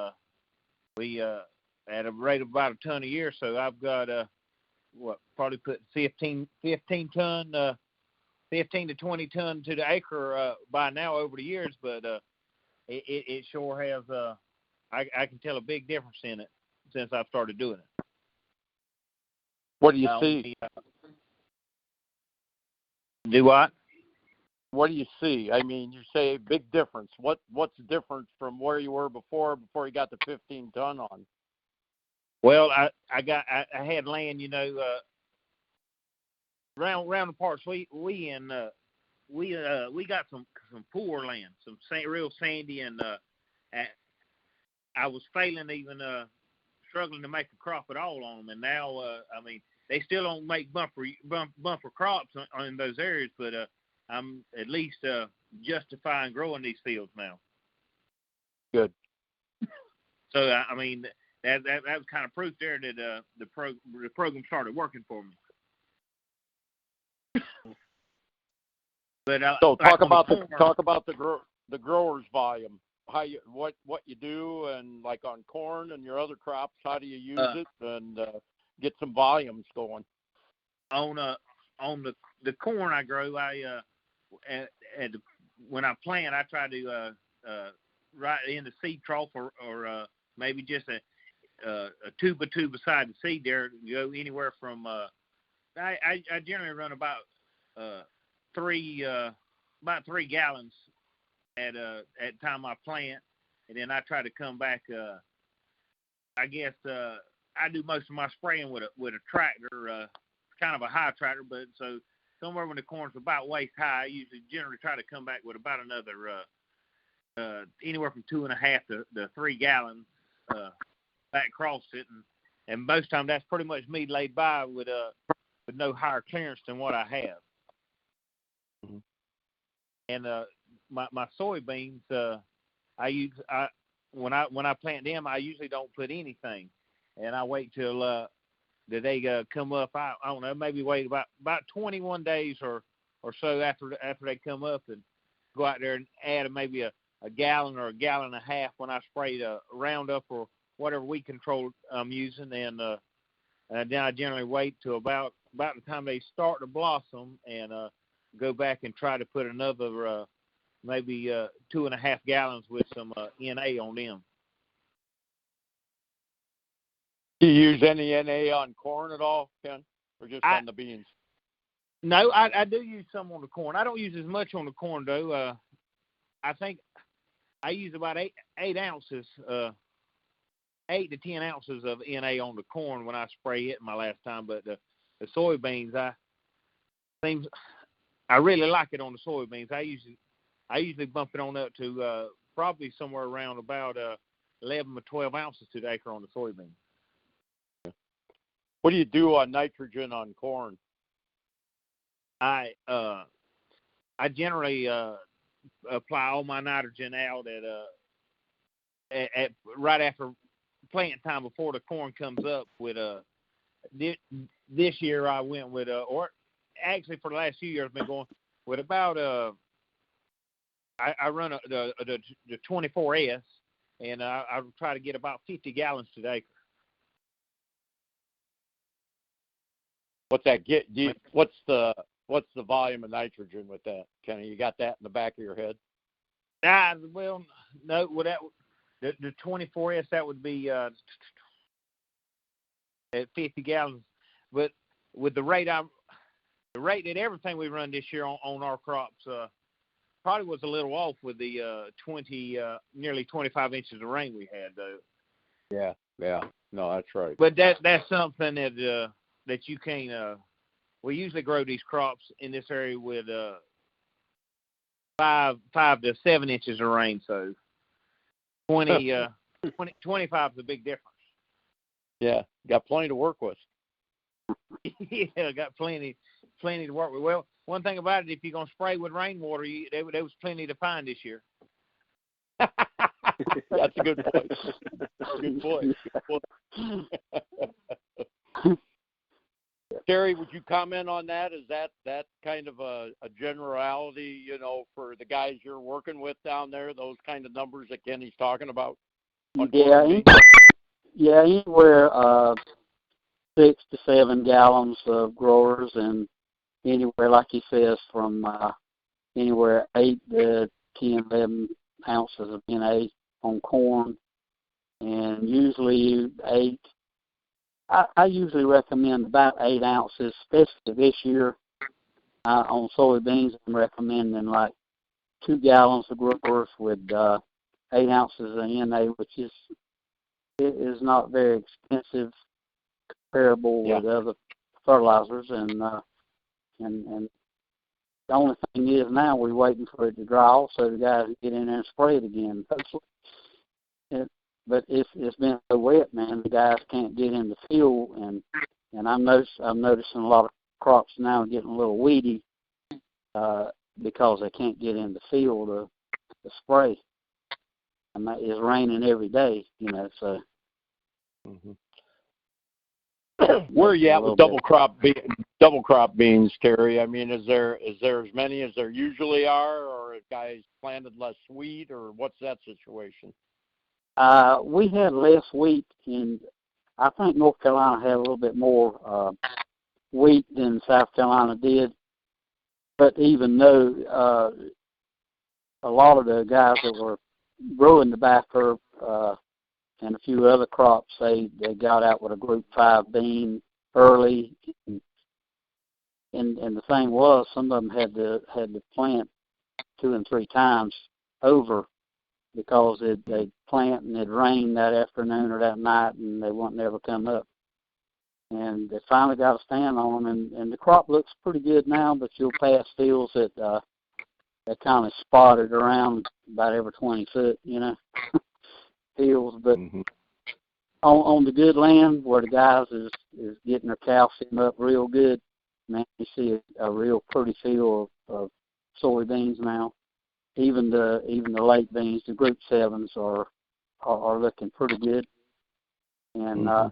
we at a rate of about a ton a year. So I've got probably put 15 to 20 ton to the acre by now over the years, but it sure has. I can tell a big difference in it since I've started doing it. What do you see? Do what? What do you see? I mean, you say big difference. What's different from where you were before you got the 15 ton on? Well, I had land, around the parts we got some poor land, some real sandy, and I was failing, even struggling to make a crop at all on them. And now, they still don't make bumper crops in those areas, but I'm at least justifying growing these fields now. Good. So that was kind of proof there that the program started working for me. But so talk about the growers volume. What you do, and like on corn and your other crops, how do you use it and get some volumes going? On the corn I grow, when I plant, I try to right in the seed trough or maybe just a tube beside the seed there. You go anywhere from I generally run about 3 gallons at time I plant, and then I try to come back. I guess I do most of my spraying with a tractor, kind of a high tractor, but so somewhere when the corn's about waist high, I generally try to come back with about another anywhere from 2.5 to 3 gallons back across it, and most of the time that's pretty much me laid by with no higher clearance than what I have. Mm-hmm. And my soybeans, when I plant them, I usually don't put anything, and I wait till they come up. I don't know, maybe wait about 21 days or so after they come up, and go out there and add maybe a gallon or a gallon and a half when I spray the Roundup or whatever weed control I'm using, and then I generally wait till about the time they start to blossom, and go back and try to put another maybe 2.5 gallons with some NA on them. Do you use any NA on corn at all, Ken, or just on the beans? No, I do use some on the corn. I don't use as much on the corn, though. I think I use about 8 ounces 8 to 10 ounces of NA on the corn when I spray it my last time, but the soybeans, I really like it on the soybeans. I usually bump it on up to probably somewhere around about 11 or 12 ounces to the acre on the soybeans. What do you do on nitrogen on corn? I generally apply all my nitrogen out at right after planting time before the corn comes up. With this year I went with or actually for the last few years I've been going with about I run the 24S, and I try to get about 50 gallons to the acre. What's that get? What's the volume of nitrogen with that, Kenny? You got that in the back of your head? Well, no. Well, the 24S, that would be at 50 gallons. But with the rate that everything we run this year on our crops probably was a little off with the nearly 25 inches of rain we had, though. Yeah. No, that's right. But that's something that you can't. We usually grow these crops in this area with 5 to 7 inches of rain, so 25 is a big difference. Yeah, got plenty to work with. Yeah, got plenty to work with. Well, one thing about it, if you're gonna spray with rainwater, there was plenty to find this year. That's a good point. Good point. Terry, would you comment on that? Is that kind of a generality, for the guys you're working with down there, those kind of numbers that Kenny's talking about? Yeah, anywhere 6 to 7 gallons of growers, and anywhere, like he says, from anywhere 8 to 10, 11 ounces of NA on corn, and usually 8. I usually recommend about 8 ounces, especially this year. On soybeans, I'm recommending like 2 gallons of growers with 8 ounces of NA, which is not very expensive, comparable with other fertilizers. And the only thing is now we're waiting for it to dry off so the guys can get in there and spray it again. But it's been so wet, man, the guys can't get in the field, and I'm noticing a lot of crops now getting a little weedy because they can't get in the field to spray. And it's raining every day, so. Mm-hmm. Where are you at with double crop beans, Terry? I mean, is there as many as there usually are, or have guys planted less wheat, or what's that situation? We had less wheat, and I think North Carolina had a little bit more wheat than South Carolina did. But even though a lot of the guys that were growing tobacco and a few other crops, they got out with a Group 5 bean early, and the thing was, some of them had to plant 2 and 3 times over, because they'd plant and it'd rain that afternoon or that night, and they wouldn't ever come up. And they finally got a stand on them, and the crop looks pretty good now, but you'll pass fields that they kind of spotted around about every 20 foot, fields. But on the good land where the guys is getting their calcium up real good, man, you see a real pretty field of soybeans now. Even the late beans, the Group 7s are looking pretty good, and I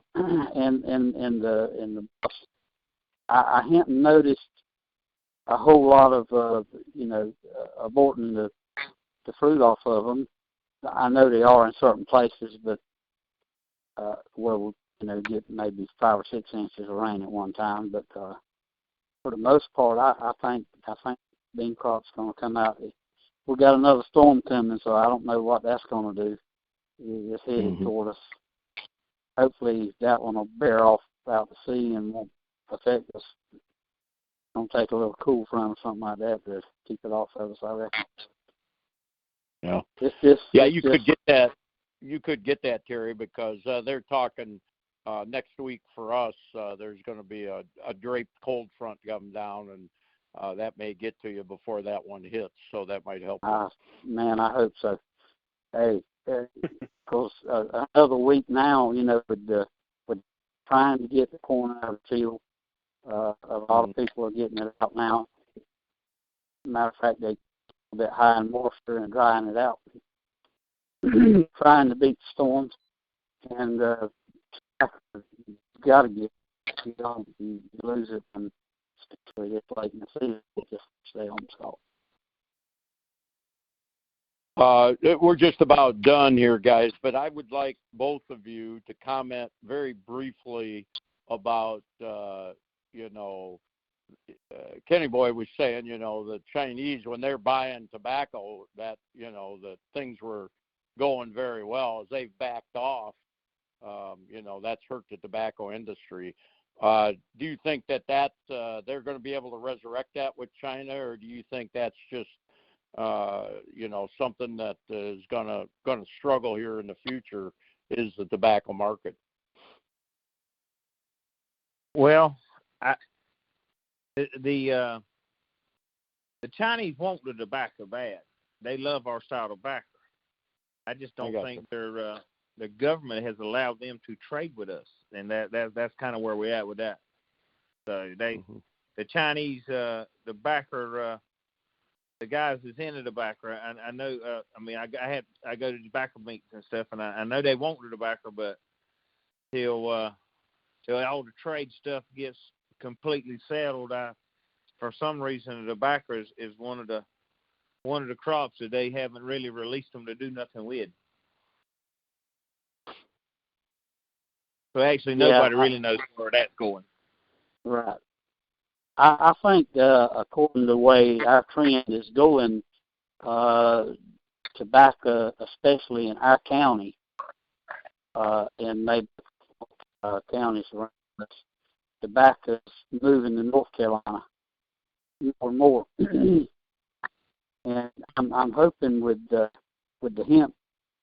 hadn't noticed a whole lot of aborting the fruit off of them. I know they are in certain places, but where we get maybe 5 or 6 inches of rain at one time. But for the most part, I think bean crop's going to come out. We got another storm coming, so I don't know what that's going to do. It's headed toward us. Hopefully that one will bear off out to sea and won't affect us. It's going to take a little cool front or something like that to keep it off of us, I reckon. Yeah. You could get that. you could get that, Terry, because they're talking next week for us. There's going to be a draped cold front coming down, and that may get to you before that one hits. So that might help. Man, I hope so. Hey, because another week now, with trying to get the corn out of the field, a lot of people are getting it out now. Matter of fact, they're a bit high in moisture and drying it out, trying to beat the storms. And you got to get, you lose it, and especially this late in the season, just stay on salt. We're just about done here, guys, but I would like both of you to comment very briefly about, Kenny Boy was saying, the Chinese, when they're buying tobacco, that, that things were going very well. As they've backed off, that's hurt the tobacco industry. Do you think that they're going to be able to resurrect that with China, or do you think that's just something that is going to struggle here in the future, is the tobacco market? Well, the Chinese want the tobacco bad. They love our style tobacco. I just don't think the government has allowed them to trade with us, and that's kind of where we're at with that. So the Chinese, the backer, the guys that's in the tobacco, I know. I go to tobacco meetings and stuff, and I know they want the tobacco, but till all the trade stuff gets completely settled, for some reason the tobacco is one of the crops that they haven't really released them to do nothing with. So actually, nobody really knows where that's going. Right. I think, according to the way our trend is going, tobacco, especially in our county, and maybe counties around us, tobacco is moving to North Carolina more and more. And I'm hoping with the hemp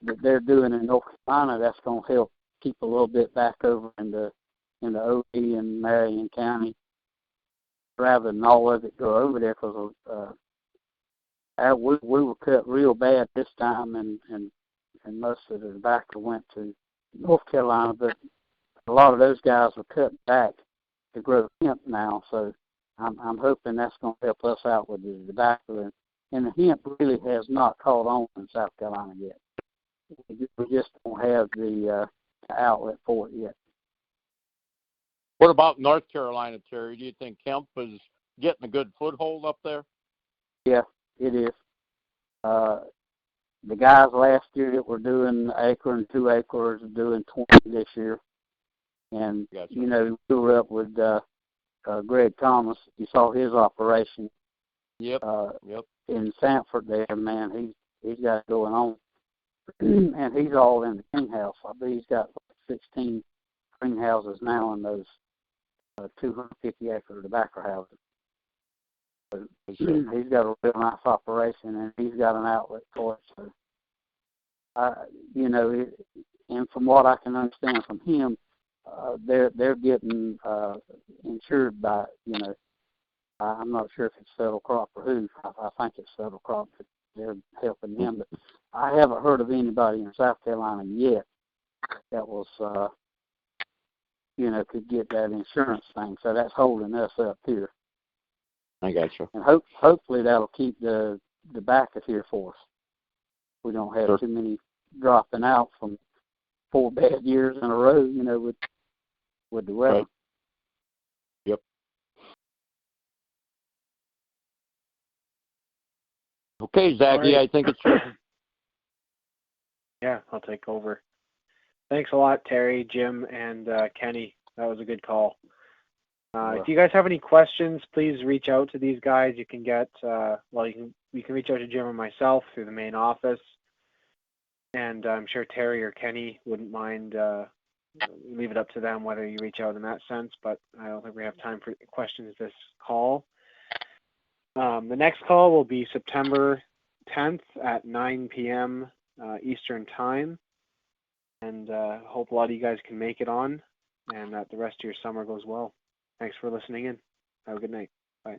that they're doing in North Carolina, that's going to help keep a little bit back over in the OD and Marion County, rather than all of it go over there, because we were cut real bad this time, and most of the tobacco went to North Carolina, but a lot of those guys were cut back to grow hemp now, so I'm hoping that's going to help us out with the tobacco, and the hemp really has not caught on in South Carolina yet. We just don't have the outlet for it yet. What about North Carolina, Terry? Do you think hemp is getting a good foothold up there? Yeah, it is. The guys last year that were doing acre and 2 acres are doing 20 this year. And, gotcha. We were up with Greg Thomas. You saw his operation. Yep. In Sanford there, man. He's got it going on. And he's all in the greenhouse. I believe he's got 16 greenhouses now in those 250-acre tobacco houses. So he's got a real nice operation, and he's got an outlet for it. So, and from what I can understand from him, they're getting insured by, I'm not sure if it's federal crop or who. I think it's federal crop that they're helping them. But I haven't heard of anybody in South Carolina yet that was, could get that insurance thing. So that's holding us up here. I got you. And hopefully that'll keep the backers here for us. We don't have too many dropping out from 4 bad years in a row, with the weather. Right. Yep. Okay, Zachy, right. I think it's your. Yeah, I'll take over. Thanks a lot, Terry, Jim, and Kenny. That was a good call. If you guys have any questions, please reach out to these guys. You can get, you can reach out to Jim or myself through the main office. And I'm sure Terry or Kenny wouldn't mind, leave it up to them whether you reach out in that sense, but I don't think we have time for questions this call. The next call will be September 10th at 9 p.m. Eastern Time. and hope a lot of you guys can make it on, and that the rest of your summer goes well. Thanks for listening in. Have a good night. Bye.